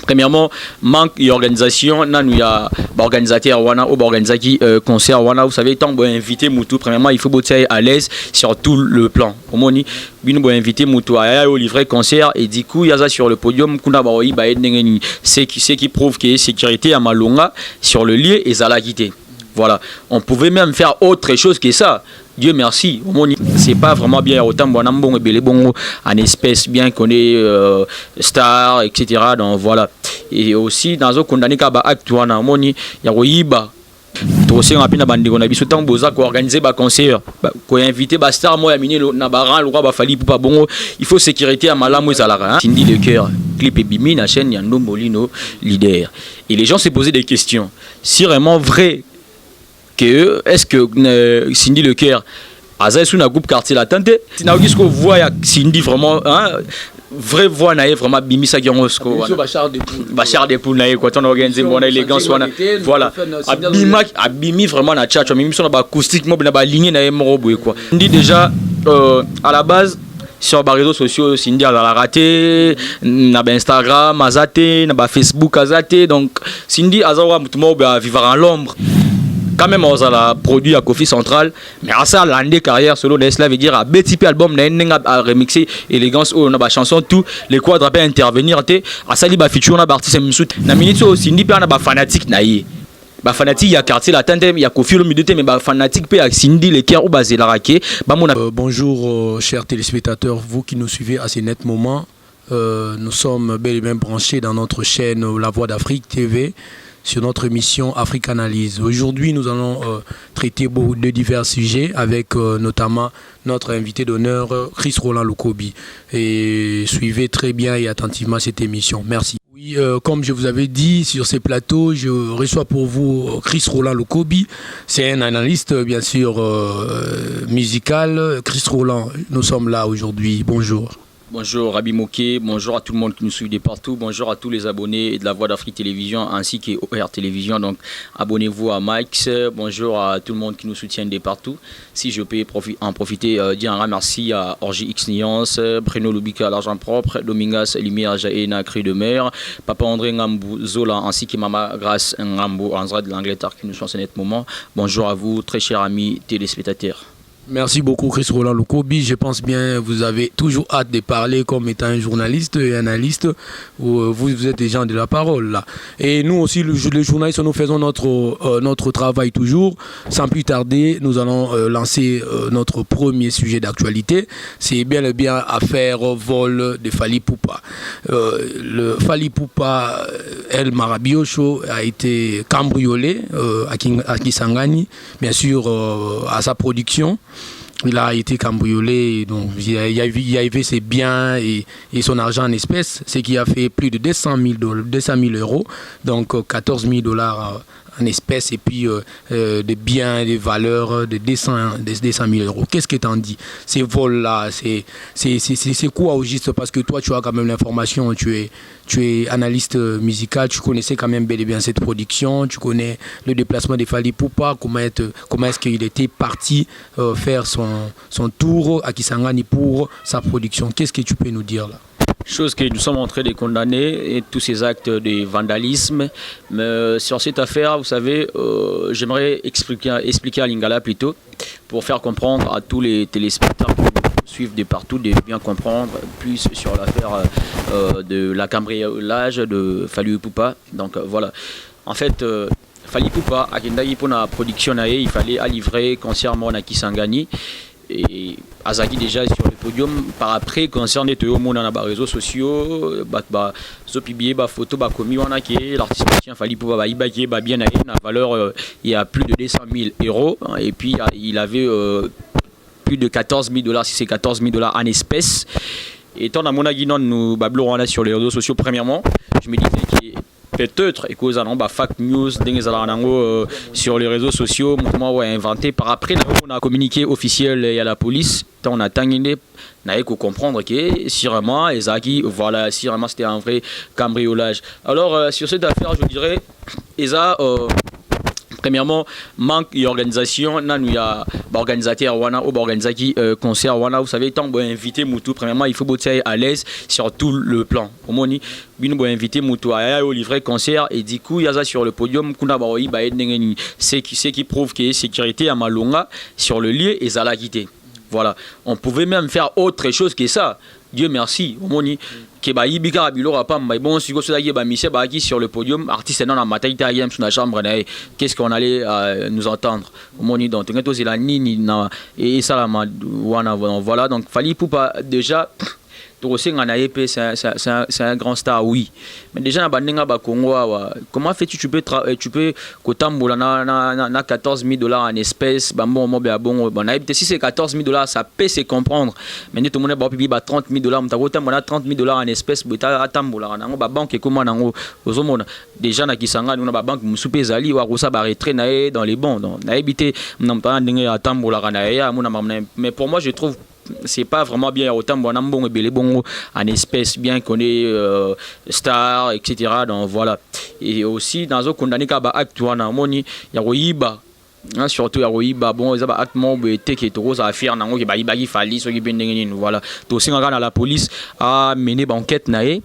Premièrement, manque d'organisation. Il y a organisateur ou organisaki concert. Vous savez, tant que invité Moutou, premièrement, il faut être à l'aise sur tout le plan. Au moins, vous invité Moutou à livrer concert et du coup, il y a ça sur le podium. C'est qui prouve que la sécurité à Malonga sur le lieu et ça l'a quitté. Voilà. On pouvait même faire autre chose que ça. Dieu merci. C'est pas vraiment bien. Autant bon et bon en espèce bien qu'on est star, etc. Donc voilà. Et aussi dans un condamné qu'à acte il y a Royiba. Aussi on a bien bandé on a biso tant boza ko organiser ba concert ko inviter ba star moi aminer na baran le roi ba fali pour pas bon il faut sécurité à malamu ezalaka. Cindy Le Cœur clip et bimi na chaîne Yando Molino leader. Et les gens se posaient des questions. Si vraiment vrai que est-ce que Cindy Le Cœur a sous un groupe quartier la tante si na qu'est-ce qu'on voit Cindy vraiment vraie voix naïe vraiment bimi sa giangosko bachar de poule naïe quand on organise mon élégance voilà abimi vraiment na chat mimi son ba acoustique mo na ba ligne naïe mo boy quoi Cindy déjà à la base sur les réseaux sociaux Cindy a raté na Instagram azate na ba Facebook azate donc Cindy azawa mutumo ba vivre en l'ombre. Quand même, on a produit à Kofi Central, mais à ça, l'année carrière solo Nesla veut dire à BTP album, à remixer élégance, on a chanson, tout, les quadres à intervenir, à Sali ba feature, on a artiste Msout, na minute aussi, ni pas na fanatique naïe. Ba fanatique, il y a quartier la tante, il y a Kofi le milieu, mais ba fanatique, peut Cindy Le Cœur ou basé la raquée. Bonjour, chers téléspectateurs, vous qui nous suivez à ces nets moments, nous sommes bel et bien branchés dans notre chaîne La Voix d'Afrique TV. Sur notre émission Afrique Analyse. Aujourd'hui, nous allons traiter de divers sujets avec notamment notre invité d'honneur, Chris Roland Lukobi. Et suivez très bien et attentivement cette émission. Merci. Oui, comme je vous avais dit, sur ces plateaux, je reçois pour vous Chris Roland Lukobi. C'est un analyste, bien sûr, musical. Chris Roland, nous sommes là aujourd'hui. Bonjour. Bonjour Rabi Moké, bonjour à tout le monde qui nous suit de partout, bonjour à tous les abonnés de la Voix d'Afrique Télévision ainsi qu'OR Télévision. Donc abonnez-vous à Mike, bonjour à tout le monde qui nous soutient de partout. Si je peux en profiter, dire un merci à Orgi X Nuance, Bruno Lubika à l'argent propre, Domingas Lumière Jaéna Cru de Mer, Papa André Ngambou Zola ainsi que Mama Grace Ngambou Anzra de l'Angleterre qui nous sont en ce net moment. Bonjour à vous, très chers amis téléspectateurs. Merci beaucoup Chris Roland Lukobi. Je pense bien vous avez toujours hâte de parler comme étant un journaliste et analyste. Vous êtes des gens de la parole là. Et nous aussi, les journalistes, nous faisons notre travail toujours. Sans plus tarder, nous allons lancer notre premier sujet d'actualité. C'est bien le bien affaire vol de Fally Ipupa. Le Fally Ipupa El Marabiosho a été cambriolé à Kisangani, bien sûr à sa production. Il a été cambriolé, donc il a eu ses biens et son argent en espèces, ce qui a fait plus de 200 000 euros, donc 14 000 dollars en espèces et puis des biens, des valeurs de 200 000 euros. Qu'est-ce que tu en dis? Ces vols-là, c'est quoi au juste? Parce que toi, tu as quand même l'information, tu es analyste musical, tu connaissais quand même bel et bien cette production, tu connais le déplacement de Fally Ipupa, comment est-ce qu'il était parti faire son tour à Kisangani pour sa production. Qu'est-ce que tu peux nous dire là? Chose que nous sommes en train de condamner et tous ces actes de vandalisme. Mais sur cette affaire, vous savez, j'aimerais expliquer à Lingala plutôt, pour faire comprendre à tous les téléspectateurs qui nous suivent de partout, de bien comprendre plus sur l'affaire de la cambriolage de Fally Ipupa. Donc voilà. En fait, Fally Ipupa, pour la production, il fallait livrer concert à Kisangani. Et Azaki déjà sur le podium par après concerne tout le monde dans les réseaux sociaux publié photo commis on a que l'artiste Fally Ipupa bien la valeur il y a plus de 200 000 euros et puis il avait plus de 14 000 dollars si c'est 14 000 dollars en espèces et tant dans mon aguinon nous bablo sur les réseaux sociaux premièrement je me disais que peut-être et cause fake news sur les réseaux sociaux moi inventé par après on a communiqué officiel et à la police on a tangué n'a qu'à comprendre que sûrement Ezaki voilà sûrement c'était un vrai cambriolage. Alors sur cette affaire je dirais Eza Premièrement, manque d'organisation. Nous y a organisateur wana ou organisaki concert wana. Vous savez, tant invité Moutou. Premièrement, il faut être à l'aise sur tout le plan. Au moni, bien invité Moutou à au livret concert et du coup il y a ça sur le podium. Kuna baoi ba c'est qui prouve qu'il y a sécurité à Malonga sur le lieu et ça l'a quitté. Voilà, on pouvait même faire autre chose que ça. Dieu merci. Au moni. Bon, si vous avez sur le podium, artiste dans la mataille sur la chambre, qu'est-ce qu'on allait nous entendre? Donc, et ça, voilà, donc, Fally Ipupa, déjà. C'est un grand star, oui. Mais déjà, comment fais-tu? Tu peux na 14 000 $ en espèces. Si c'est 14 000 $, ça peut se comprendre. Mais tout le monde a 30 000 $. 30 000 $ en espèces. Déjà, nous avons banque dans les bons. Mais pour moi, je trouve c'est pas vraiment bien autant bon en espèces bien qu'on est star etc. Donc voilà, et aussi dans un condamné ka ba acte wana moni ya roiba surtout ya roiba bon ils ba acte mo bete qui trop ça faire nango ki ba ibaki fali so ki bendengeni voilà to singa na la police a mené enquête naé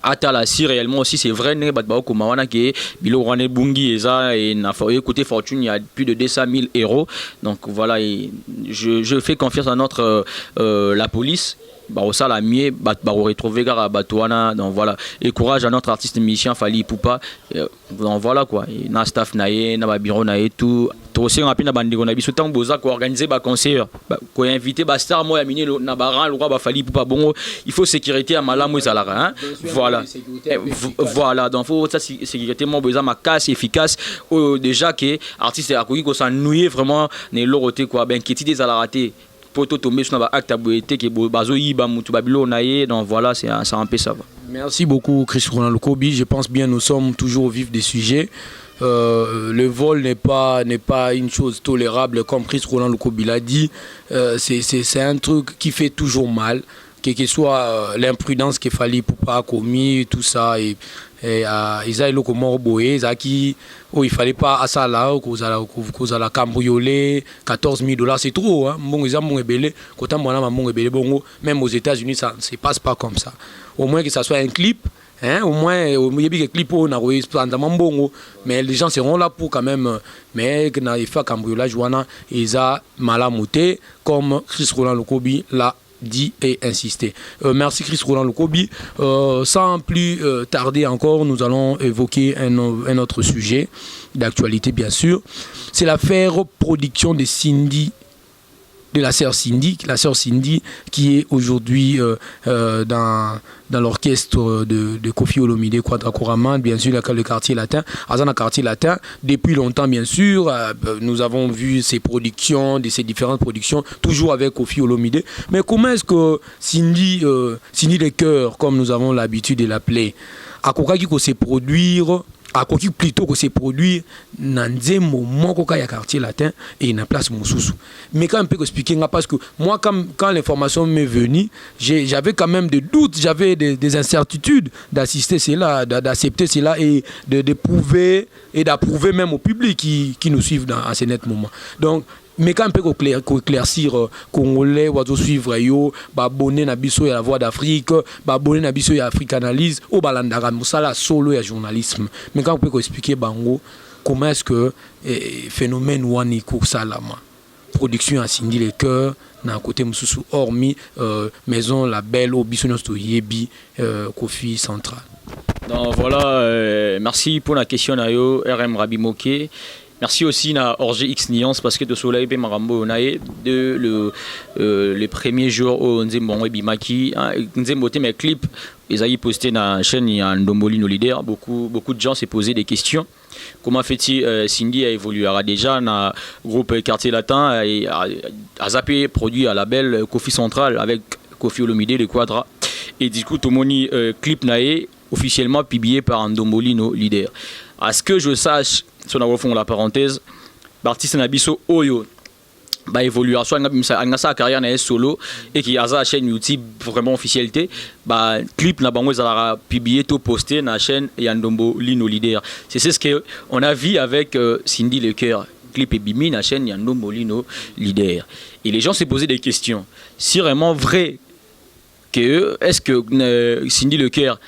Atala si réellement aussi c'est vrai ne bat ba ko mawana ke bilo rane bungi eza et na côté fortune il y a plus de 200 000 €. Donc voilà, et je fais confiance à notre la police. Bah ça la mieux bah retrouver gara batouana. Donc voilà, et courage à notre artiste musicien Fally Ipupa. Donc voilà quoi, et na staff naé na ba bureau naé tout aussi rapide na bande na biso tant boza ko organiser ba concert ko inviter ba star mo ya mini na ba ran le roi ba Fally Ipupa bon il faut sécurité à malamu ezalaka hein. Voilà, voilà, donc faut ça sécurité mo besoin ma casse efficace déjà que artiste a ko s'ennuyer vraiment ne loroté quoi ben qui des raté poto tomber sur ba acte aboité que bazo yiba mutu babilo naé. Donc voilà, c'est ça un peu ça. Merci beaucoup Chris Roland Lukobi. Je pense bien nous sommes toujours au vif des sujets. Le vol n'est pas une chose tolérable comme Chris Roland Lukobi l'a dit. C'est un truc qui fait toujours mal, quelle que soit l'imprudence qu'il fallait pour pas commis tout ça et ils ont comment boé qui il fallait pas à ça là cause à la cambrioler 14 000 $, c'est trop hein. Bon ils ont mon ébélé quand mon ébélé bon même aux États-Unis ça ne se passe pas comme ça. Au moins que ça soit un clip. Hein, au moins, il y a des clips où on a bon, mais les gens seront là pour quand même. Mais quand il fait cambriolage, ils ont mal à monter, comme Chris Roland Lukobi l'a dit et insisté. Merci Chris Roland Lukobi. Sans plus tarder encore, nous allons évoquer un autre sujet d'actualité, bien sûr. C'est l'affaire production de Cindy. De la sœur Cindy qui est aujourd'hui dans l'orchestre de Koffi Olomide Quadra Koraman, bien sûr le quartier latin, Azana quartier latin, depuis longtemps bien sûr, nous avons vu ces productions, ces différentes productions, toujours avec Koffi Olomide. Mais comment est-ce que Cindy les cœurs, comme nous avons l'habitude de l'appeler, à quoi qu'il se produire à quoi plutôt que c'est produit dans un moment qu'il y a quartier latin et une place Moussoussou. Mais quand on peut expliquer parce que moi quand l'information m'est venue, j'avais quand même des doutes, j'avais des incertitudes d'assister cela, d'accepter cela et de prouver et d'approuver même au public qui nous suivent à ce net moment. Donc mais quand on peut éclaircir Congolais, oiseaux suivre yo, abonner na biso ya la Voix d'Afrique, abonner na biso ya Africanalyse, au balandara musala solo ya journalisme. Mais quand on peut expliquer bango comment est-ce que phénomène wani ko salama production à Cindy les cœurs na côté mususu hormis maison label au biso to yebi Koffi Central. Donc voilà, merci pour la question nayo RM Rabimoke. Merci aussi à Orge X Nuance parce que de Soleil et Marambo Nae de les premiers jours où Nzembongo et Bimaki Nzembote mes clips ils ont posté dans la chaîne Ndomboli no leader beaucoup de gens s'est posé des questions. Comment fait-il Cindy a évolué déjà dans le groupe Quartier Latin et a zappé produit à label Koffi Central avec Koffi Olomide le Quadra et du coup Tomoni clip Nae officiellement publié par Ndomboli no leader. À ce que je sache, si on a refond la parenthèse, l'artiste Nabiso Oyo, bah évoluation anga sa carrière na solo et qui a sa chaîne YouTube vraiment officialité bah clip na bango za publier tout poster na chaîne Yandombo Lino Leader. C'est ce que on a vu avec Cindy Le Cœur, clip et bimi na chaîne Yandombo Lino Leader. Et les gens se posaient des questions. Si vraiment vrai que est-ce que Cindy Le Cœur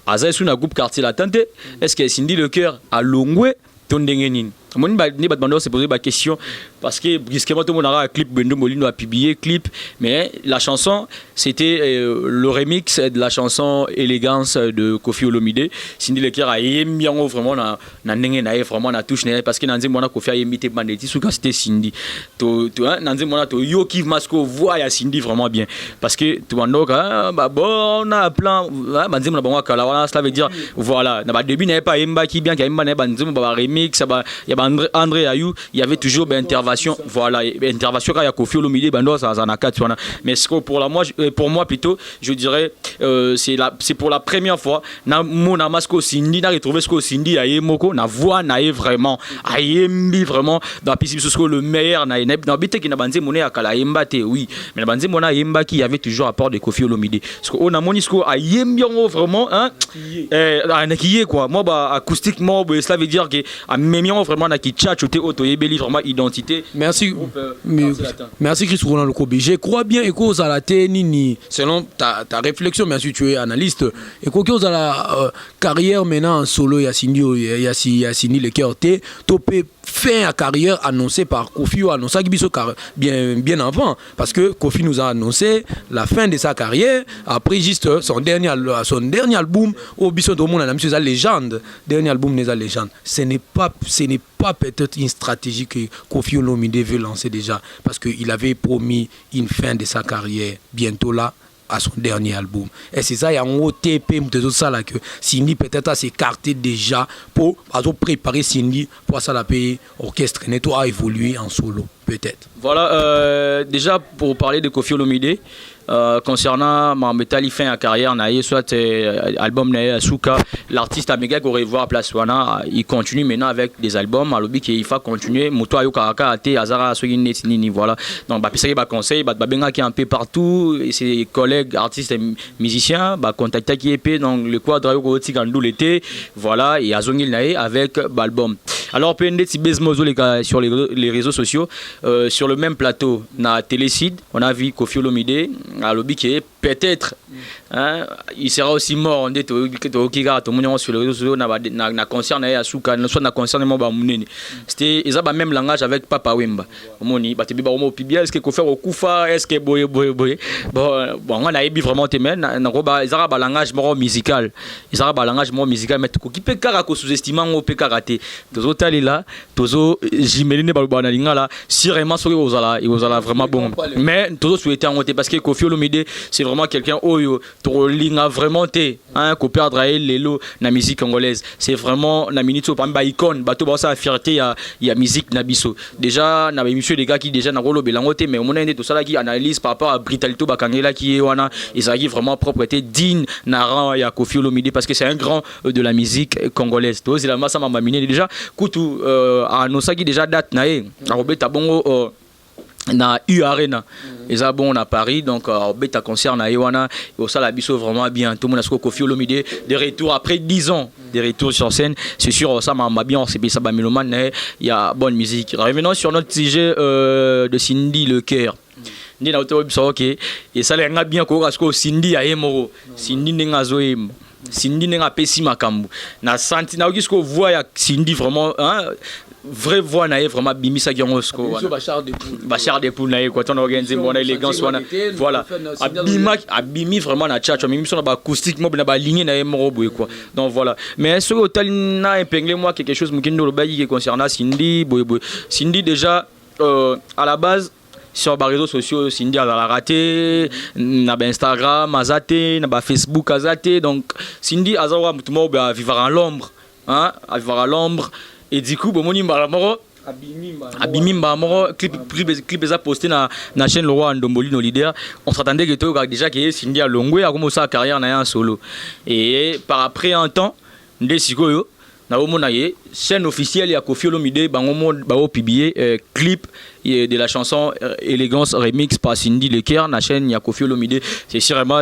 a ça sous na groupe quartier la tante, est-ce que Cindy Le Cœur a longwe tondengenin. Moi ni bande se poser la question parce que brusquement tout le monde a un clip Bendo Molino a publié clip mais la chanson c'était le remix de la chanson Élégance de Koffi Olomide. Cindy Le Cœur a aimé vraiment na ndenge na vraiment na touche parce que nanzi mona Koffi a imité bandeti sous quand c'était Cindy to nanzi mona to yo kiv masko voix ya Cindy vraiment bien parce que tout monde bah bon on a plan banzi mona bango kala wana cela veut dire voilà na ba début n'avait pas imba qui bien qui imba na banzi ba remix ba André Ayou, il y avait toujours une intervention, voilà, intervention quand il y a Koffi Olomide, mais pour moi plutôt, je dirais, c'est pour la première fois, mon amasco Cindy n'a retrouvé ce que Cindy a moko, na voix na vraiment, a vraiment, dans le meilleur, na bité qui n'a bandé monnaie à kala embate, oui, mais la bandé mona emba qui avait toujours apport de Koffi Olomide, parce qu'on a monisco a vraiment, hein, qui est quoi, moi bah acoustiquement, cela veut dire que a mémion vraiment qui tchatchoté autoyébeli vraiment identité. Merci. Merci Chris Roland Lokobi. Je crois bien que ça la nini selon ta réflexion, bien sûr tu es analyste et que la carrière maintenant en solo il y a Cindy Le Cœur topé fin à carrière annoncée par Koffi annoncé bien avant parce que Koffi nous a annoncé la fin de sa carrière après juste son dernier album au biso do monde la musique légende dernier album des légendes. Ce n'est pas peut-être une stratégie que Koffi Olomide veut lancer déjà parce qu'il avait promis une fin de sa carrière bientôt là à son dernier album. Et c'est ça, il y a un OTP de ça là que Cindy peut-être a s'écarté déjà pour préparer Cindy pour ça la paix orchestre netto a évolué en solo peut-être. Voilà, déjà pour parler de Koffi Olomide. Concernant ma métal fin à carrière soit album na Asuka l'artiste a méga qu'on revoir place wana il continue maintenant avec des albums à lobby qu'il faut continuer moto ayo karaka ate azara so nini voilà donc ba pesa ba conseil ba benga qui un peu partout et ses collègues artistes et musiciens ba contacter qui épée donc le quadre ayo ko tikandou l'été voilà et azongil nae avec album. Alors PND Tibezmozo sur les réseaux sociaux sur le même plateau na Télécide on a vu Koffi Olomide à lobby qui est peut-être hein, il sera aussi mort on dit tout le sur les réseaux sociaux na concert na Asuka soit na concert mo ba munene c'était ils ont même langage avec Papa Wemba moni ba tebi ba mo pibia est-ce que ko faire au kufa est-ce que boy bon on a ébi vraiment temen na roba ils ont ba langage mo musical ils ont ba langage mo musical mais ko ki pe kara ko sous-estimant o pe karaté tozo talila tozo jimeline ba na lingala si vraiment so ils vraiment bon mais tozo souhaiter en parce que Koffi Olomide c'est vraiment quelqu'un oyo to linga vraiment té hein ko perdre lelo na musique congolaise c'est vraiment na minute parmi ba icône bato ba sa fierté ya musique na biso déjà na émission des gars qui déjà na rolo belango té mais on a tout ça là qui analyse par rapport à Britalito Bakangela qui est wana ils vraiment propreté digne na rang ya Koffi Olomide parce que c'est un grand de la musique congolaise to la massa mama miné déjà kutu a no ça qui déjà date na e a robeta bongo na U Arena et ça bon à Paris donc bêta concert na Ewana et ça la biso vraiment bien tout le monde a ce Koffi Olomide des retours après 10 ans des retours sur scène c'est sûr ça m'a bien c'est ça ba mélomane il y a bonne musique. Revenons sur notre sujet de Cindy Le Cœur ni na auto ok et ça les nga bien ko parce que Cindy a emoro Cindy nenga zoem Cindy nenga pesi makambu na senti na okisko voix ya Cindy vraiment hein vraie voix naïe vraiment bimisa giangosko bachar de poule naïe quoi ton organisé mon élégance voilà abimi vraiment na chat mimi son ba acoustique mo na ba ligne naïe mo boy quoi donc voilà mais ce hôtel na épinglé moi quelque chose mukindo le bayi qui concernant Cindy boy Cindy déjà à la base sur les réseaux sociaux Cindy a raté na Instagram azate na Facebook azate donc Cindy azawa mutumo ba vivre en l'ombre hein à vivre à l'ombre et du coup bon moni malamoro abimi mbamoro clip eza posté na chaîne le roi Ndomboli no leader on s'attendait que toi déjà que Cindy a longwe a commencé sa carrière na en solo et par après un temps ndé sikoyo na omona ye chaîne officielle ya Koffi Olomide bango publier clip de la chanson Élégance remix par Cindy Leker na chaîne ya Koffi Olomide. C'est sûrement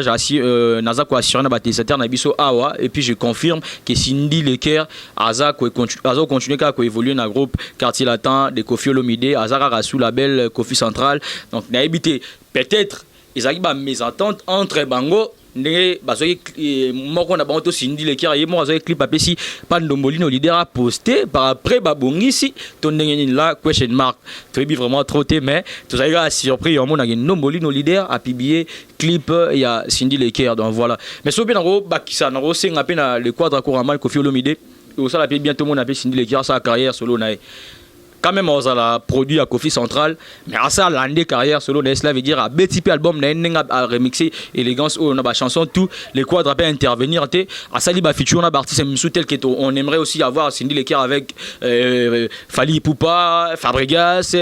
naza ko assurer na batelisateur na biso awa, et puis je confirme que Cindy Leker aza continuer ka ko évoluer na groupe Quartier Latin de Koffi Olomide, aza ka sous label Koffi Central. Donc na habité peut-être ezaki ba mésentente entre bango ndenge bazoki moko na bango to Cindy Leker ye mo azoki clip apesi pa Ndomboli no leader a posté par après babongisi to ndenge ni la question mark to bi vraiment trop té, mais to ça surpris yo mo na Ndomboli no leader a publié clip ya Cindy Leker. Donc voilà, mais so bien ngo bakisa ngo senga pe na le quadre couramment Koffi Olomide et ça la pe bientôt mon appelé Cindy Leker sa carrière solo na quand même on a produit à Koffi Central, mais à ça l'année carrière solo cela veut dire à petit album à remixer Élégance on a chanson tout les quadres peut intervenir à ça liba feature on a parti c'est tel que on aimerait aussi avoir Cindy Leker avec Fally Ipupa, Fabregas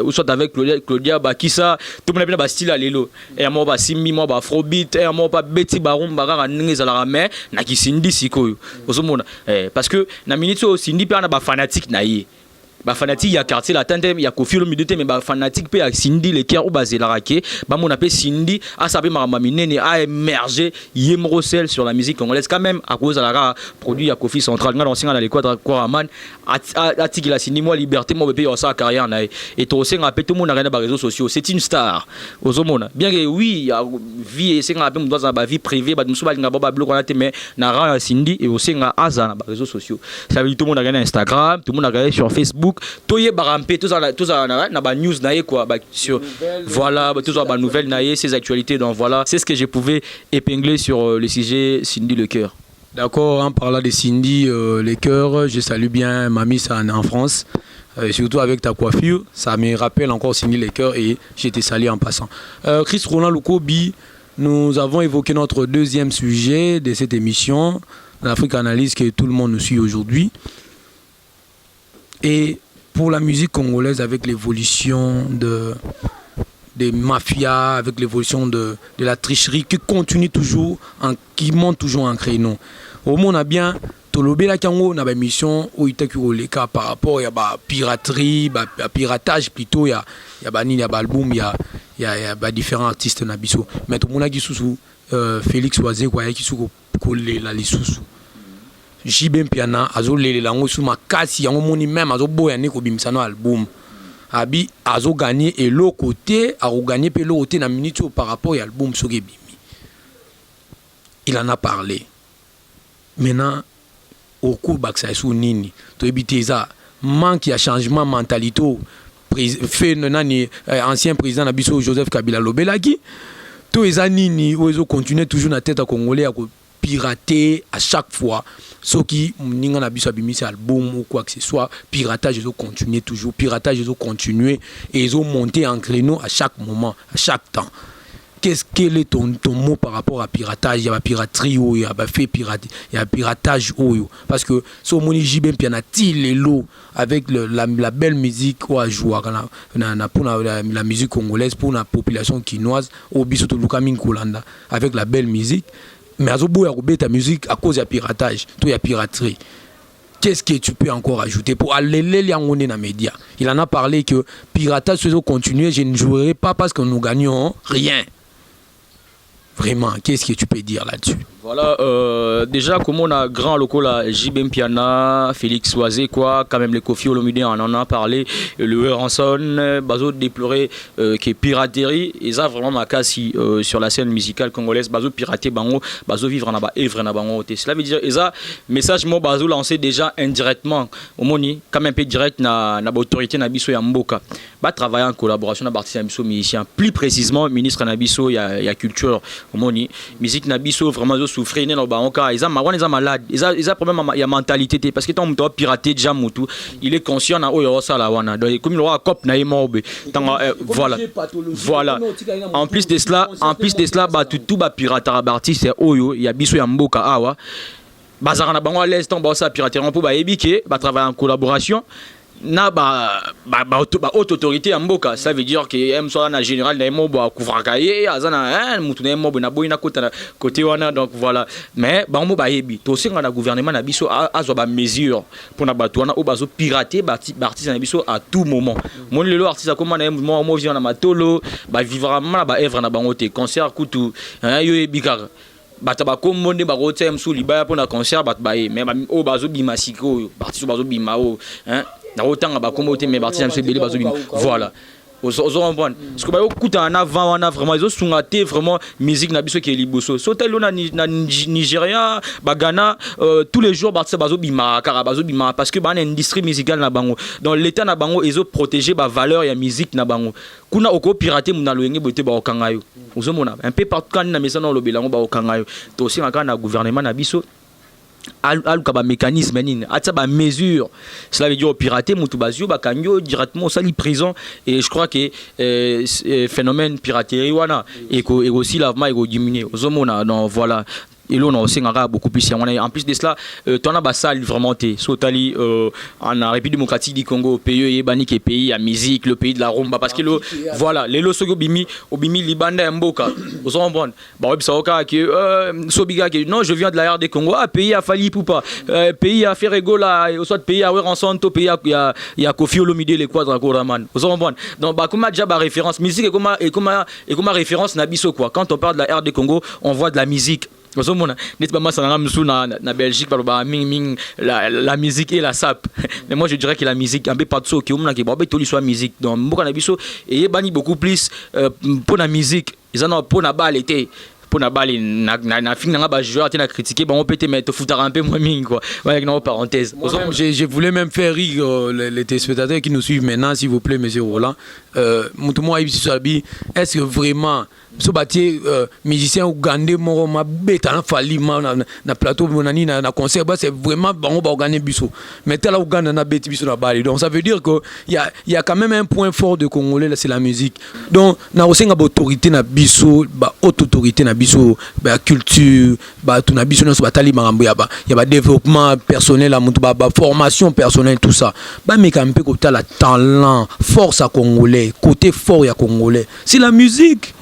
ou soit avec Claudia Bakissa, tout le monde a bien style à l'élo et moi ba Simi moi ba Afrobeat et moi ba Betty Baron baga ningi za la mais na ki Cindy sikoyo osomona parce que na minute Cindy pe na ba fanatique na ye ba fanatique ya Quartier Latin ya Koffi Olomide mais ba fanatique pe ya Cindy Leker ou bazela rake ba mon appelé Cindy a sape marama minene a émerger yemrosel sur la musique congolaise quand même à cause de la produit ya Koffi Central nga l'ancien dans les quadres Quaraman atiki la Cindy moi liberté moi pe sa carrière na et to senga pe tout monde na ba réseaux sociaux, c'est une star ozomona bien que oui ya vie senga pe dans ba vie privée ba musuba nga ba bloc on a mais na ra Cindy et osenga aza na ba réseaux sociaux, ça veut dire tout le monde a Instagram, tout le monde a sur Facebook toye barampe tout ça na ba news naé quoi sur voilà tout ça ba nouvelle naé ces actualités. Donc voilà, c'est ce que je pouvais épingler sur le sujet Cindy Leker. D'accord, en parlant de Cindy Leker, je salue bien mamie ça en France, surtout avec ta coiffure, ça me rappelle encore Cindy Leker et je te salue en passant. Chris Roland Lukobi, nous avons évoqué notre deuxième sujet de cette émission, l'Afrique Analyse que tout le monde nous suit aujourd'hui. Et pour la musique congolaise, avec l'évolution des mafias, avec l'évolution de la tricherie qui continue toujours, qui monte toujours en créneau. Au monde a bien, Tolobé la Kango, na ba mission où il le cas par rapport à la piraterie, à piratage plutôt, il y a bani, il y a album, il y a différents artistes na biso. Mais tout le monde a dit sous Félix Oisé quoi, qui sous collé la lisous. Jibem piana azo lele lango sous makasi yango moni même azo boya ne ko bimisano album abi azo gagner et l'autre côté a gagner pe l'autre côté na minute par rapport à album soge bimi. Il en a parlé. Maintenant au cours baksa sou nini to ebiteza manque ya changement mentalité fait nani ancien président na biso Joseph Kabila Lobelaki to eza nini ozo continuer toujours na tête à congolais à pirater à chaque fois. Ce qui n'inga na biso abimisi album ou quoi que ce soit, piratage ils ont continué toujours, piratage ils ont continué et ils ont monté en créneau à chaque moment, à chaque temps. Quel est ton mot par rapport à piratage? Il y a la piraterie, il y a fait pirater, il y a piratage parce que ce moni jibem pianati les lots avec la belle musique ou à jouer pour la musique congolaise pour la population quinoise au bisoto lukamin kolanda avec la belle musique. Mais à ta musique à cause de piratage, tout y a piraterie. Qu'est-ce que tu peux encore ajouter pour aller les dans les médias? Il en a parlé que piratage se continuer, je ne jouerai pas parce que nous gagnons rien. Vraiment, qu'est-ce que tu peux dire là-dessus? Voilà, déjà comme on a grand local là, Jibem Piana, Félix Oisé quoi, quand même les Koffi Olomide on en a parlé, le Ranson, Bazo déplorait que piraterie, et ça vraiment ma casse sur la scène musicale congolaise, Bazo pirater bango, Bazo vivre en bas, evre na bango. Cela veut dire, et ça message moi Bazo lancé déjà indirectement, au moni, quand même peu direct na autorité na biso ya mboka, ba travailler en collaboration na parti na biso musicien, plus précisément ministre na biso ya culture, au moni, musique na biso vraiment souffrir dans ba encore ils ont malade ils ont problème il y a mentalité parce que tant muto pirater déjà mutu il est conscient na oyo ça la wana donc comme il aura cop na imorbe voilà en plus de cela ba tout ba pirater artiste oyo ya biso ya mboka awa bazara na bango à l'aise tant ba ça pirater pour ba ebike ba travailler en collaboration na haute autorité en mboka. Ça veut dire que m soit na général na mo ba kuvrakaye azana mutu na mo na boyina kota côté wana, donc voilà. Mais bango ba yebi to singa na gouvernement na biso azo ba mesure pour na bato wana o bazo pirater artiste na biso à tout moment. Mon lelo artiste comme na mo vient na matolo ba vivra na ba œuvre na bango te concert kutu yo ebikaka bata ba komonde ba rote msu libaya pour na concert bat baye mais o bazo bima siko artiste bazo bima o na otanga ba komote mais artiste msu belé bazo bima, voilà. Parce que bah écoute en avant on a vraiment ils ont sungaté vraiment musique na biso qui est liboso sauter là na Nigeria ba Ghana tous les jours artiste bazo bima karabazo bima parce que ba industrie musicale na bango dans l'état na bango ils ont protégé ba valeur ya musique na bango kuna oko pirater muna loyenge bote ba okanga yo ozomona un peu partout quand na mesa na lobelango ba okanga yo to aussi na gouvernement na biso aluka ba mécanisme nini ata ba mesure, cela veut dire au pirater mutu bazio ba kanyo directement sali prison. Et je crois que phénomène piraterie wana et aussi lavement et diminuer ozomona, donc voilà. Et là on a aussi beaucoup plus en plus de cela tu en as ba salle vraiment té sotali en République démocratique du Congo, pays ebani qui pays à musique, le pays de la rumba, parce que voilà les lo sogo bimi obimi libanda mboka vous comprendre ba ça oka que sobiga que non je viens de la RD Congo, pays a falli pour pas pays a fait rigola soit pays a Ranson pays il y a Kofi Olomide les quadra Koraman vous comprendre, donc ba comment déjà ba référence musique et comment référence na biso quoi. Quand on parle de la RD Congo on voit de la musique. Na Belgique la musique et la sap. Mais moi je dirais que la musique un peu partout qui soit musique donc et beaucoup plus pour la musique ils en ont pour la balle été pour na balle na fin na ba joueur na critiquer on peut te mettre foutre un peu moins mine quoi avec une parenthèse. Je voulais même faire rire les téléspectateurs qui nous suivent maintenant, s'il vous plaît monsieur Roland. Est-ce que vraiment ce bâti musicien ougandais moro ma beta na fali na plateau monani na concert c'est vraiment bon ba organiser biso mais tel Ouganda na beti biso na bali, donc ça veut dire que il y a quand même un point fort de Congolais là, c'est la musique. Donc na osenga ba autorité na biso ba haute autorité na biso ba culture ba tout na biso na so batali marambo ya ba développement personnel la mutu ba formation personnelle tout ça ba mais quand même peu côté la talent force à Congolais, côté fort ya Congolais c'est la musique.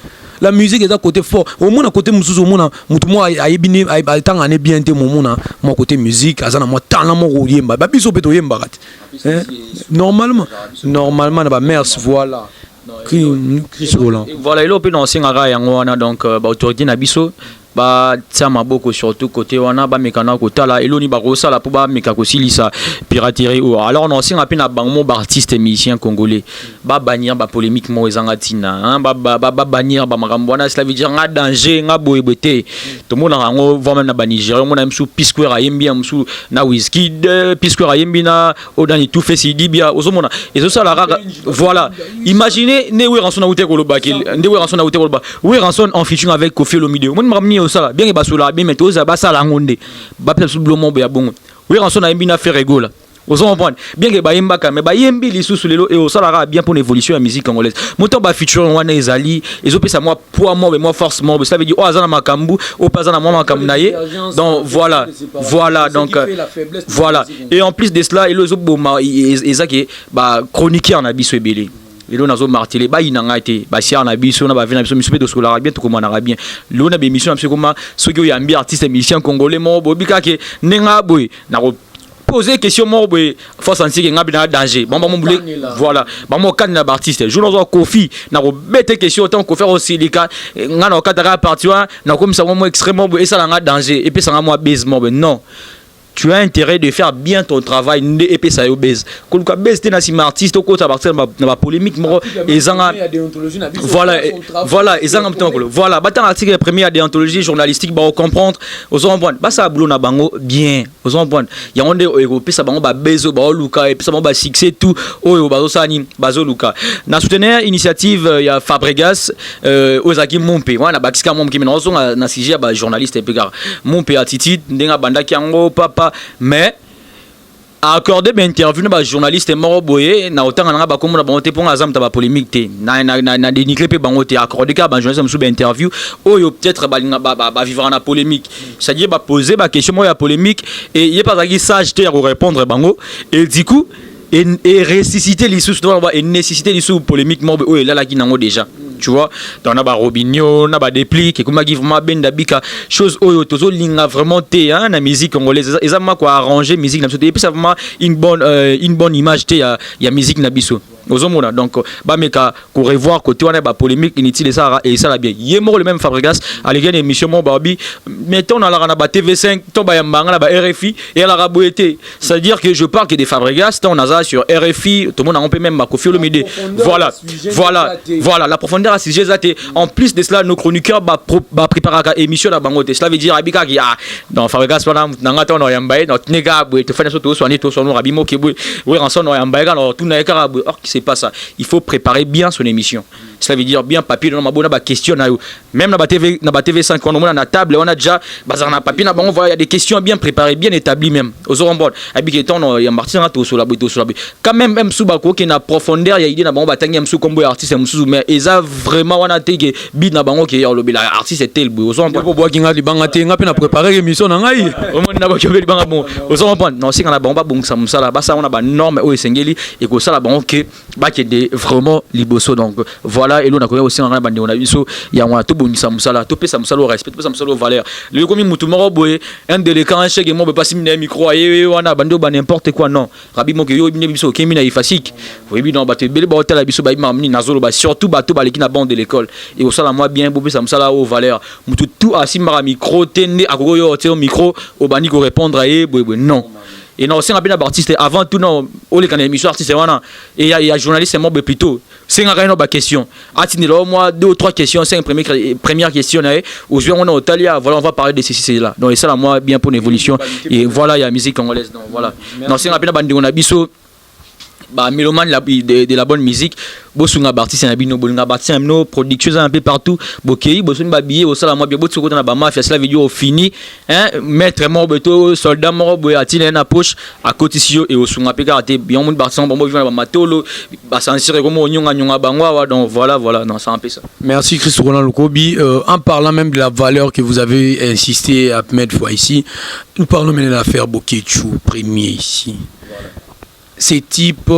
La musique est à côté fort. Au moins à côté mususu mona mutu moi ayebini ayetanga ne bien te momona moi côté musique azana moi talent mo yemba ba biso beto yemba kat. Normalement na ba merci voilà. Chris Roland. Voilà il open ancien ara yango wana donc ba autorité na biso ba tsama boko surtout côté wana ba mekana kota la eloni ba rosa la pour ba mekako silisa piraterie ou alors on ancien apena bango ba artiste musicien congolais ba bannir ba polémique mo ezanga tina ba bannir ba makambo wana, cela veut dire nga danger nga boyebete to mona rango va même na ba Nigeria mona msu P-Square ayembi msu na Wizkid P-Square ayembi na odani tout fait si dibia ozomona et ça la voilà imaginez ne we ranson na uté ko lo bakil ne we ranson na uté ko lo ba we ranson en featuring avec Kofi Olomide mon ça bien que basola bien mais tous ça la ngonde ba peut sous blomo ya bon oui ranson na mbina faire rigola vous comprenez bien que ba yemba mais ba yembi lisusu lelo et ça la bien pour l'évolution de la musique congolaise moto ba featuring wana ezali ezo pesa moi poids moi mais moi force moi ça veut dire azana makambu o pazana moi makambu naye donc voilà donc voilà et en plus de cela il ozo boma ezaki ba chroniqueur na biso ebele. Et là, on a martelé, bah il n'a été, bah si on a biso, on a vu, on a biso de scolar bien, tout comme on a bien. Là, on a émission, c'est comme ceux qui ont un artiste musicien congolais, mort, bobika qui n'enga boy, n'a poser question mort boy, faut sentir qu'il y a un danger. Bon, mon boulot, voilà, bah mon can n'a artiste, je n'ose Kofi, n'a bête question autant qu'on fait aussi les cas, n'a pas qu'à partir, n'a comme ça moi extrêmement et ça n'a danger, et puis ça n'a moi baise mort, non. Tu as intérêt de faire bien ton travail et puis ça obèse. Quand tu baisse t'es un artiste au côté à partir de la polémique et voilà voilà bah t'as un article premier à déontologie journalistique bah on comprendre aux comprendre bah ça boulot na bango bien aux comprendre il y a on et ça bango bah bezo bah luka et puis ça bah succès tout oh bah ça ni bazo luka na soutenir initiative il y a Fabregas Ozaki Mompe voilà bah kiska Mompe mais on na sujet bah journaliste et puis gars Mompe attitude ndenga banda kiango papa mais à accorder une interview na journaliste mort boyé na autant na ba comme na bonté pour azam ta ba polémique té na dénigré pe bango té accorder ka ba journaliste sous interview oyo peut-être ba vivre na polémique c'est-à-dire ba poser ba question mo ya polémique et il est pas sage té à répondre bango et du coup et ressusciter les sous et nécessiter les sous polémiques moi là qui n'en déjà tu vois dans na ba Robinho na ba déplique et comme qui vraiment ben dabika chose oyo tozo linga vraiment té hein na musique congolaise exactement quoi arranger musique na biso et puis ça vraiment une bonne image té ya musique na biso ozomona donc ba meka ko revoir côté wana ba polémique inutile ça et ça la bien yemo le même Fabregas à l'égal émission mon babi mettons dans la ba TV5 to ba yambanga ba RFI et la raboité c'est à dire que je parle que des Fabregas on a sur RFI tout le monde on peut même ma Kofi Olomide voilà la profondeur à sujet zaté en plus de cela nos chroniqueurs ba préparer la émission la bangote cela veut dire abika qui dans Fabregas voilà nangata on yambaye notre nega boy te faire surtout soigner tout son rabimo qui boy rançon on yambaye alors tout na kara boy c'est pas ça. Il faut préparer bien son émission. Cela veut dire bien papier dans ma bonne question même dans la TV5 on a la table on a déjà bazar na papier on voit il y a des questions bien préparées bien établies même aux ombres habituellement il y a Martin tout sur la quand même sous bako qui na profondeur il y a idée na bango batangi msu kombo artiste msu mais eza vraiment on a tege bid na bango qui le artiste est tel aux ombres pour boire qui nga libanga te nga pe na préparer émission na ngai au moins na ba kebe libanga bon aux ombres non c'est quand na bango ba bon ça musala ba ça on a ba norme o esengeli et ko ça la bango que ba qui est vraiment liboso donc voilà et l'on a connu aussi en bande on a vu ça il y a un tout bonisa musala tout pesa musala respect pesa musala valeur le comme mutu moko boye un déléquent un chèque moi pas si micro et on a bande n'importe quoi non rabi mo que yo bine biso ke mina ifasik oui bi non ba te bele ba hotel biso ba mamni nazolo ba surtout bato ba l'équipe na bande de l'école et au sala moi bien bo pesa musala au valeur mutu tout asimara micro tende akoko yo hotel micro au bani ko répondre à non. Et non, c'est un bien artiste avant tout non, au les canaux émission artiste voilà et il y a journaliste moi plutôt c'est un une question atine là moi 2 ou 3 questions c'est une première question là aujourd'hui on a au Talia voilà on va parler de ceci là donc ça là moi bien pour l'évolution et voilà il y a musique congolaise donc voilà non c'est un bien bande on a biso bah mélomane de la bonne musique bosunga artiste na bino bolinga artiste no production un peu partout bokei bosun ba billet au sala moi bien botso na ba mafia cela vidéo fini hein maître mort beto soldat mort boy atine na poche à côté sio et au sunga pe karaté bien monde barsan bon vivre ba matolo ba sentir comme nyonga bangwa donc voilà non c'est un peu ça. Merci Chris Roland Lukobi en parlant même de la valeur que vous avez insisté à mettre fois ici nous parlons même de l'affaire Bokechu premier ici. Ces types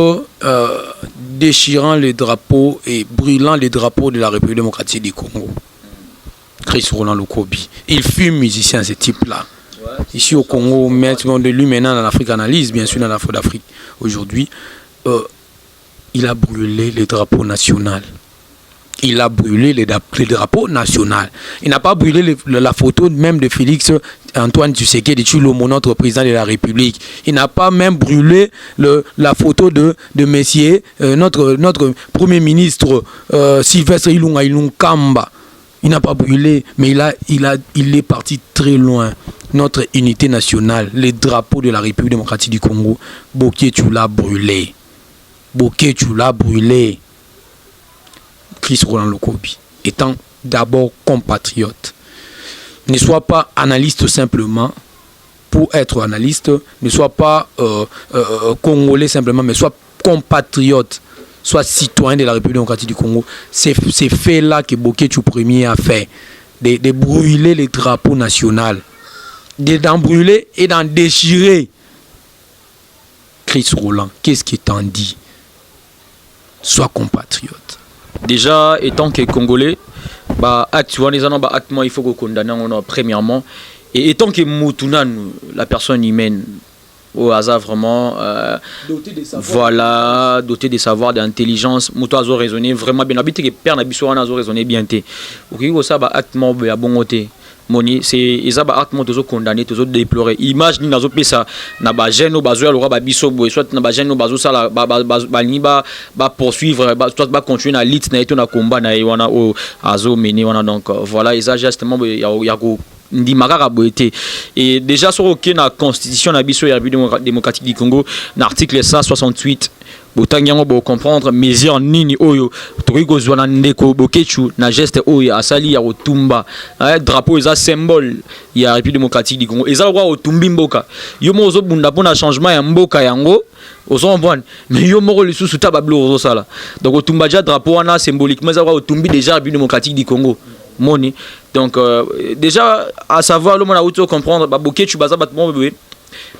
déchirant les drapeaux et brûlant les drapeaux de la République démocratique du Congo. Chris Roland Lukobi. Il fut musicien, ce type-là. Ouais, ici au Congo, maintenant de lui maintenant dans l'Afrique analyse, bien sûr dans l'Afrique d'Afrique. Aujourd'hui, il a brûlé les drapeaux nationaux. Il a brûlé les drapeaux nationaux. Il n'a pas brûlé la photo même de Félix Antoine Tshisekedi Tshilombo, notre président de la République. Il n'a pas même brûlé la photo de Messier, notre premier ministre Sylvestre Ilunga Kamba. Il n'a pas brûlé, mais il est parti très loin. Notre unité nationale, les drapeaux de la République démocratique du Congo, Bokechu l'a brûlé. Bokechu l'a brûlé. Chris Roland Lukobi, étant d'abord compatriote. Ne sois pas analyste simplement pour être analyste, ne sois pas congolais simplement, mais sois compatriote, sois citoyen de la République démocratique du Congo. C'est fait-là que Bokechu Premier a fait, de brûler les drapeaux nationaux, d'en brûler et d'en déchirer. Chris Roland, qu'est-ce qu'il t'en dit? Sois compatriote. Déjà, étant que Congolais, il faut qu'on condamne premièrement. Et étant que Moutunan, la personne humaine, au hasard vraiment, voilà, doté de savoir, d'intelligence, Moutou a raisonné vraiment bien. Habité que Père Nabissou a raisonné bien. Ok, ça va actement à bon côté. Moni c'est ezaba actement toujours condamné toujours déplorer image ni nazo pesa na ba jeune bazo ya ba biso boy soit na ba jeune bazo sala ba poursuivre soit ba continuer na lutte na eto na combat na wana o azo mener wana donc voilà eza justement ya ko ndi makaka boité et déjà sur aucune constitution na biso ya République démocratique du Congo l'article 168 botangiango bo comprendre mesure nini oyo toki kozwana ndeko Bokechu na geste oyo asali ya otumba drapeau eza symbole ya République démocratique du Congo eza kwa otumbi mboka yo mozo bunda pona changement ya mboka yango ozomvana mais yo moko lisusu ta bablo ozo sala donc otumba ja drapeau wana symboliquement eza kwa otumbi déjà République démocratique du Congo moni donc déjà à savoir le mona auto comprendre ba Bokechu baza batmo bébé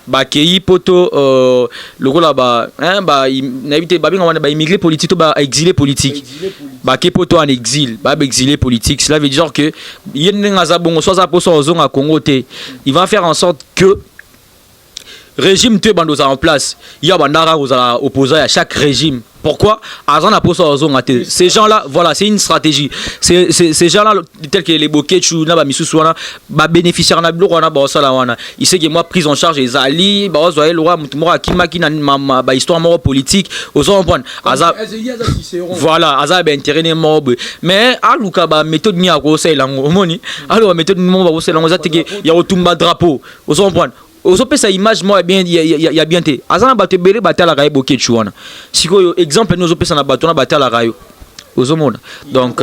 bakei poto le rôle là-bas hein bah n'habite bah immigré politique ou bah exilé politique bakei poto en exil bah exilé politique cela veut dire que yenenga bongo soit za poso ozonga Congo te il va faire en sorte que régime te bando en place il y a bandara aux opposés à chaque régime. Pourquoi? Ces gens-là, voilà, c'est une stratégie. Ces gens-là, tels que les Boketchou, bah bénéficiaires na bilo wana ba sala wana. Il sait que moi prise en charge les alliés, bah ozo le roi mutumora kimaki na ba histoire mort politique, ozo comprendre. Voilà, aza ba intérêt mort. Mais aluka ba méthode ni a ko sala ngomoni. Alors méthode ni mo ba sala ngoza teke ya otumba drapeau. Ozo comprendre. Aujourd'hui, sa image, moi, il y a bien été. Azana batte belé batte à la raille Boketchou wana. Si exemple, nous opé ça na batte à la raille. Ozomona. Donc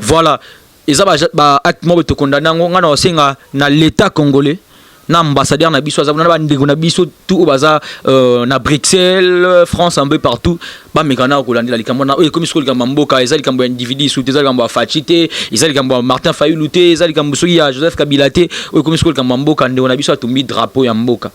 voilà. Et ça ba acte mo beto condamné ngana osenga na l'état congolais. Na ambassadeur na biso azabona ba ndeko na biso tout baza na Bruxelles, France un peu partout. Ba mekana ko landela likambo na comme isko likambo mboka ezali likambo individu sous tes likambo Fachité, ezali likambo Martin Fayulu te, ezali likambo soki ya Joseph Kabila te, comme isko likambo mboka ndeko na biso atumbi drapeau ya mboka.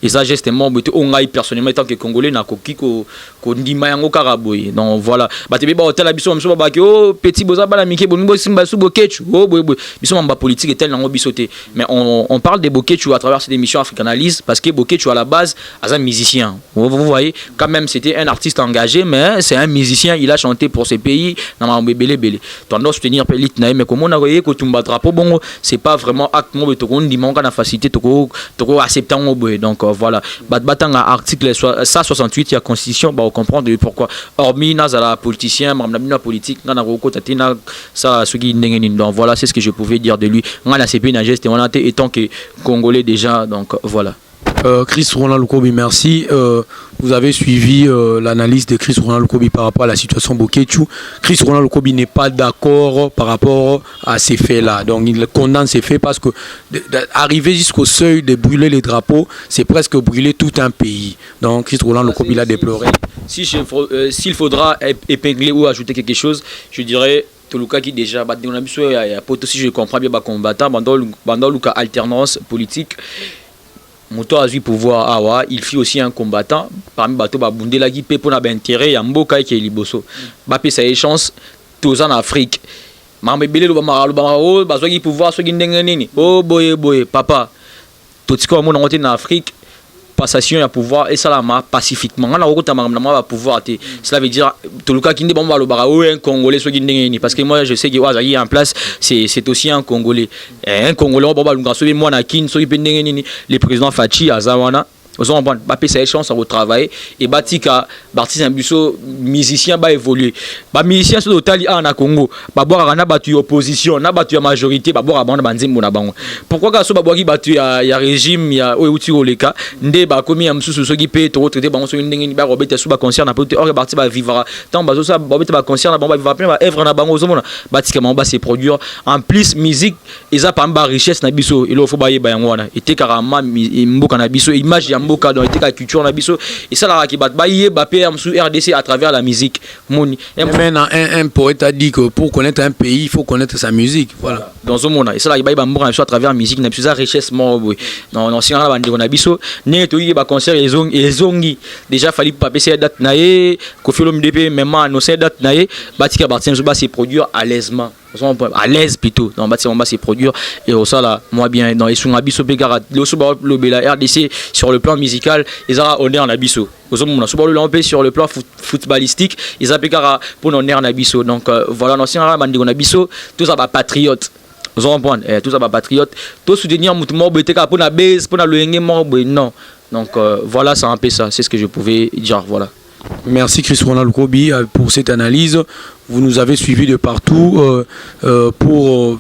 Et ça gestement on ngai personnellement tant que congolais na koki ko ndima yango karaboy. Donc voilà, ba te ba hotel biso mso ba oh petit boza bala mike bonimbo simba su Boketchou. Oh boy biso mamba politique est tel nango bisoté. Mais on parle de Boketchou à travers cette émission Africanalyse parce que Boketchou à la base est un musicien. Vous voyez, quand même c'était un artiste engagé mais c'est un musicien, il a chanté pour ses pays na mbebele bele. Tendance soutenir pelite na mais comme on a voyé ko tumba drapeau bongo, c'est pas vraiment acte mo beto ko ndima na facilité toko accepter ngo boy. Donc voilà, batanga article 168 il y a constitution ba comprendre pourquoi hormis nazala politicien mamna politique na ko tatina ça suki ndengeni. Donc voilà, c'est ce que je pouvais dire de lui. Ngana CP na geste on a été étant que congolais déjà. Donc voilà. Chris Roland Lukobi, merci. Vous avez suivi l'analyse de Chris Roland Lukobi par rapport à la situation Boketchou. Chris Roland Lukobi n'est pas d'accord par rapport à ces faits-là. Donc il condamne ces faits parce que arriver jusqu'au seuil de brûler les drapeaux, c'est presque brûler tout un pays. Donc Chris Roland Lukobi l'a déploré. S'il faudra épingler ou ajouter quelque chose, je dirais Toluka qui déjà si je comprends bien combattant pendant Luka alternance politique. Moto a eu pouvoir awa, il fut aussi un combattant parmi bateau babundela qui peut pour intérêt ya mboka qui est liboso. Ba pe sa chance tous en Afrique. Mambe belé lo ba o ba qui pouvoir so ki ndenge nini. Oh boy papa. Tout ce qu'on monte en Afrique passation ya pouvoir et salama pacifiquement. On a recours à pouvoir. Cela veut dire tout le cas qui n'est pas un Congolais soit guinéen parce que moi je sais que Ouazaï en place c'est aussi un Congolais. Un Congolais on va pas moi na kin so le président Fachi Azawana. Vous avez une chance à travailler et batika un busso musicien va évoluer. Les musiciens sont total en Congo. Babora na batu opposition, na batu majorité, babora bande banzimbo na bango. Pourquoi ka so babori batu ya régime ya outi oleka ndé ba komi ya msusu so ki pe to traiter bango so ndenge ba robeta so ba concert na peut or parti ba vivra. Tant bazo ça robeta ba concert na bango ba vivra plein ba œuvre na bango zo mona. Batika mamba se produire en plus musique eza pa mba richesse na biso il faut ba yeba yango wana. Ete karama mboka na biso image ya mboka dans la culture na biso et ça la qui bat bailler bapé sur RDC à travers la musique moni maintenant un poète a dit que pour connaître un pays il faut connaître sa musique voilà dans ce monde et ça la qui bailler à travers la musique na biso ça richesse mo non si on a bandi na biso né to yi ba concert et zongi déjà fallait pas passer date naé ko film DP même no c'est date naé batika bartien so ba se produire à l'aisement à l'aise plutôt dans bâtiment bas c'est produire et au ça là moi bien dans les sous abisso begara le bela RDC sur le plan musical ils aura honneur en abisso aux hommes on a souvent le lampé sur le plan footballistique ils appellent pour honneur en abisso donc voilà non si on a bandi on abisso tout ça va patriote vous comprenez tout ça va patriote tout soutenir mutumo beteka pour la base pour la loyenge non donc voilà ça un peu ça c'est ce que je pouvais dire voilà. Merci Chris Roland Lukobi pour cette analyse. Vous nous avez suivis de partout. Pour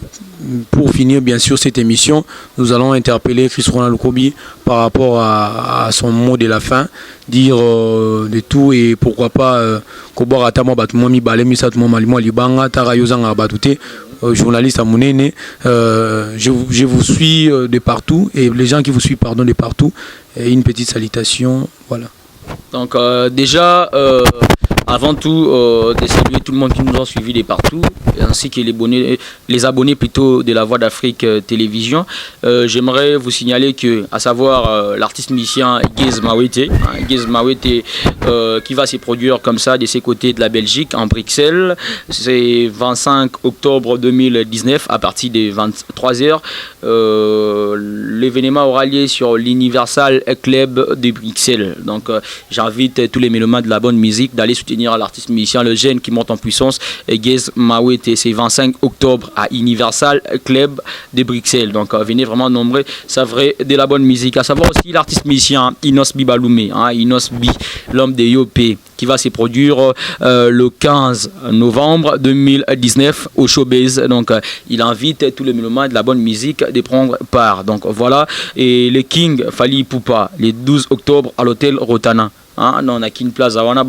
finir bien sûr cette émission, nous allons interpeller Chris Roland Lukobi par rapport à son mot de la fin, dire de tout et pourquoi pas journaliste à Mounene. Je vous suis de partout et les gens qui vous suivent de partout. Et une petite salutation, voilà. Donc déjà avant tout, de saluer tout le monde qui nous a suivis de partout, ainsi que les abonnés plutôt de la Voix d'Afrique Télévision. J'aimerais vous signaler que, à savoir l'artiste musicien Gez Mawete, qui va se produire comme ça de ses côtés de la Belgique, en Bruxelles. C'est 25 octobre 2019 à partir de 23h. L'événement aura lieu sur l'Universal Club de Bruxelles. Donc j'invite tous les mélomanes de la bonne musique d'aller soutenir l'artiste musicien, le jeune qui monte en puissance, Gez Mawete. C'est 25 octobre à Universal Club de Bruxelles. Donc venez vraiment nombreux, ça vrai de la bonne musique. À savoir aussi l'artiste musicien Inos Bibaloumé, Inos B, l'homme de Yopé, qui va se produire le 15 novembre 2019 au Showbiz. Donc il invite tous les mélomanes de la bonne musique de prendre part. Donc voilà, et le King Fally Ipupa le 12 octobre à l'hôtel Rotana. Non, on a qu'une place à Wana,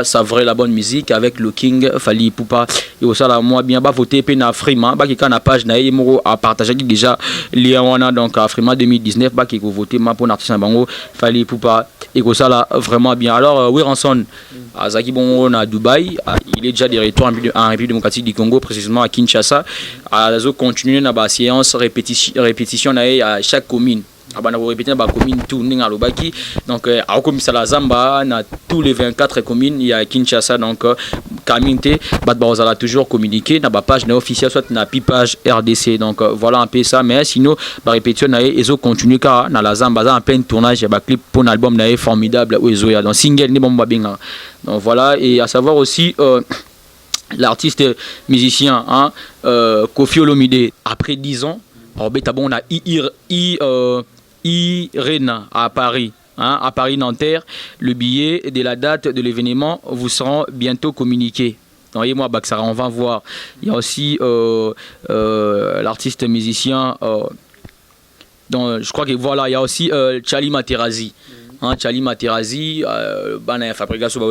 ça vrai la bonne musique avec le King Fally Ipupa. Et au ça moi bien voter pe na Frima, qui quand na page na yemo à partager déjà lien Wana, donc à Frima 2019 qui ko voter ma pour artiste bango Fally Ipupa. Et au ça vraiment bien. Alors Wiranson à Zaki Bongo à Dubaï, il est déjà de retour en République démocratique du Congo, précisément à Kinshasa. À continuer na séance répétition à chaque commune. On répéter la commune tourner à Lobaki. Donc à comme ça la Zamba na tous les 24 communes il y a Kinshasa. Donc Kaminte bazala toujours communiquer na page officielle soit na page RDC. Donc voilà un peu ça, mais sinon la répétition na ezo continue car na la Zamba en plein tournage ba clip pour un album na formidable ozo ya donc single ni bomba benga. Donc voilà, et à savoir aussi l'artiste musicien Koffi Olomide après 10 ans on a Irena à Paris, à Paris-Nanterre. Le billet de la date de l'événement vous sera bientôt communiqué. Voyez-moi, Baksara, on va voir. Il y a aussi l'artiste musicien. Je crois que voilà, il y a aussi Charlie Materazzi. Charlie Materazzi, fabrication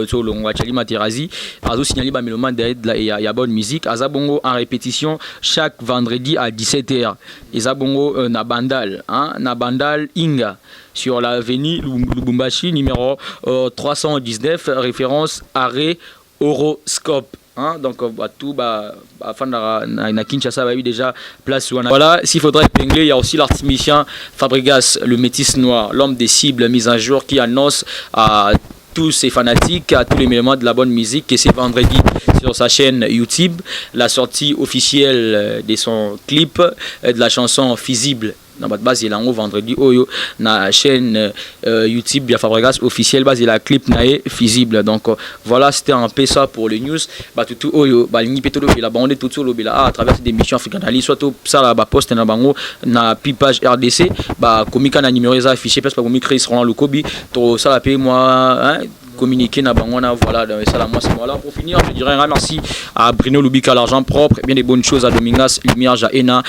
Charlie Materazzi, a signalé Bameloman il y a bonne musique. Azabongo en répétition chaque vendredi à 17h. Azabongo na Bandal, na Bandal Inga sur l'avenue Lubumbashi numéro 319, référence arrêt Horoscope. Donc tout na Kinshasa a eu déjà place. Voilà, s'il faudrait épingler, il y a aussi l'artiste musicien Fabregas, le métis noir, l'homme des cibles mis à jour, qui annonce à tous ses fanatiques, à tous les éléments de la bonne musique, que c'est vendredi sur sa chaîne YouTube la sortie officielle de son clip de la chanson Fusible. Dans votre base il a un vendredi oyo na chaîne YouTube bien Fabregas officiel base il a clip naé Fusible. Donc voilà, c'était un peu ça pour les news. Tout oyo ni peto il a bandé tout solo à travers des missions africaines soit ça la poste na bango na page RDC komika na numéro ça affiché parce que komika ils seront le kobi to ça la paye moi communiquer na bangona. Voilà, ça la moi c'est voilà. Pour finir, je dirais un merci à Bruno Lubika l'argent propre, bien des bonnes choses à Domingas Lumière Jaena,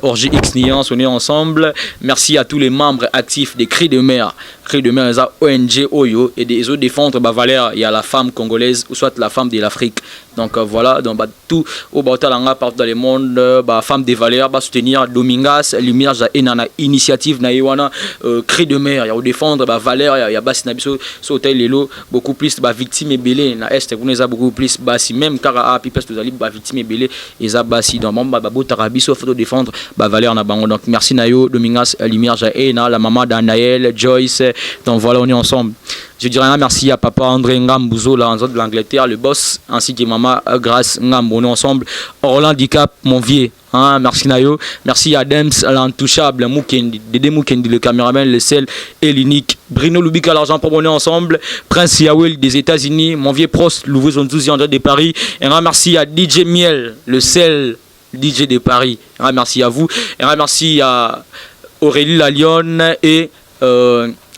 Orgie X Niance, on est ensemble. Merci à tous les membres actifs des Cris de Mer les ONG Oyo et des autres défendre valeur, il y a la femme congolaise ou soit la femme de l'Afrique. Donc voilà, donc tout au Batalanga partout dans le monde, femme des valeurs, soutenir Domingas Lumière Jaena initiative na Iwana Cris de Mer, il y a défendre valeur, il y a Basinabiso hôtel Lelo beaucoup plus victimes et belé na est vous les a beaucoup plus si même car à pipes vous allez victimes et belé et ça basi dans mon babo tarabiso photo défendre valeur na bango. Donc merci Nayo Domingas Lumière Jaena, la maman d'Anaël Joyce. Donc voilà, on est ensemble. Je dirais un merci à papa André Ngambouzo là en zone de l'Angleterre, le boss, ainsi que maman Grace Ngam, on est ensemble. Orlan Dicap, mon vieux. Merci Nayo. Merci à Dems, l'intouchable, Moukendi, Dédé Moukendi, le caméraman, le seul et l'unique. Bruno Lubika, l'argent pour on est ensemble. Prince Yawel des États-Unis, mon vieux Prost, Louveau Zonzouzi, André de Paris. Et un merci à DJ Miel, le seul DJ de Paris. Un merci à vous. Et un merci à Aurélie Lalion et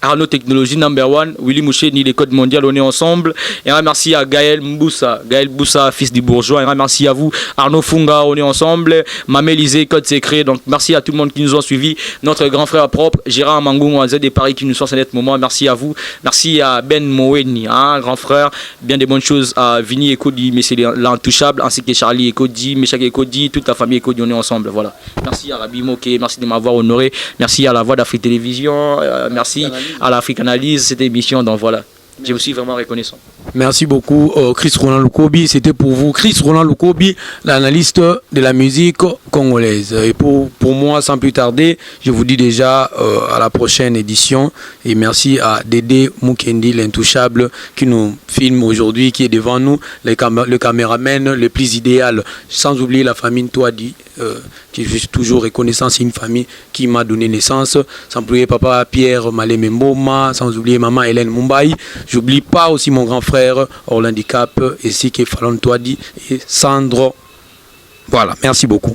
Arnaud Technologie #1, Willy Mouché, ni les codes mondiaux, on est ensemble. Et un merci à Gaël Mboussa, fils du bourgeois. Et un merci à vous, Arnaud Funga, on est ensemble. Mamélisé, code secret. Donc merci à tout le monde qui nous a suivis. Notre grand frère propre, Gérard Mangou, Z des Paris qui nous sont en ce moment. Merci à vous. Merci à Ben Moeni, grand frère. Bien des bonnes choses à Vini Ekodi, mais c'est l'intouchable, ainsi que Charlie Ekodi, Meshak Ekodi, toute la famille Ekodi, on est ensemble. Voilà. Merci à Rabi Moké, merci de m'avoir honoré. Merci à la Voix d'Afrique Télévision. Merci à l'Afrique Analyse, cette émission. Donc voilà, je vous suis vraiment reconnaissant. Merci beaucoup, Chris Roland Lukobi. C'était pour vous, Chris Roland Lukobi, l'analyste de la musique congolaise. Et pour moi, sans plus tarder, je vous dis déjà à la prochaine édition. Et merci à Dédé Mukendi, l'intouchable, qui nous filme aujourd'hui, qui est devant nous, le caméraman le plus idéal. Sans oublier la famille Touadi, qui je suis toujours reconnaissant, c'est une famille qui m'a donné naissance. Sans oublier papa Pierre Malé Mboma, sans oublier maman Hélène Mumbai. J'oublie pas aussi mon grand frère Orlando Cap, ainsi que Fallon Touadi et Sandro. Voilà, merci beaucoup.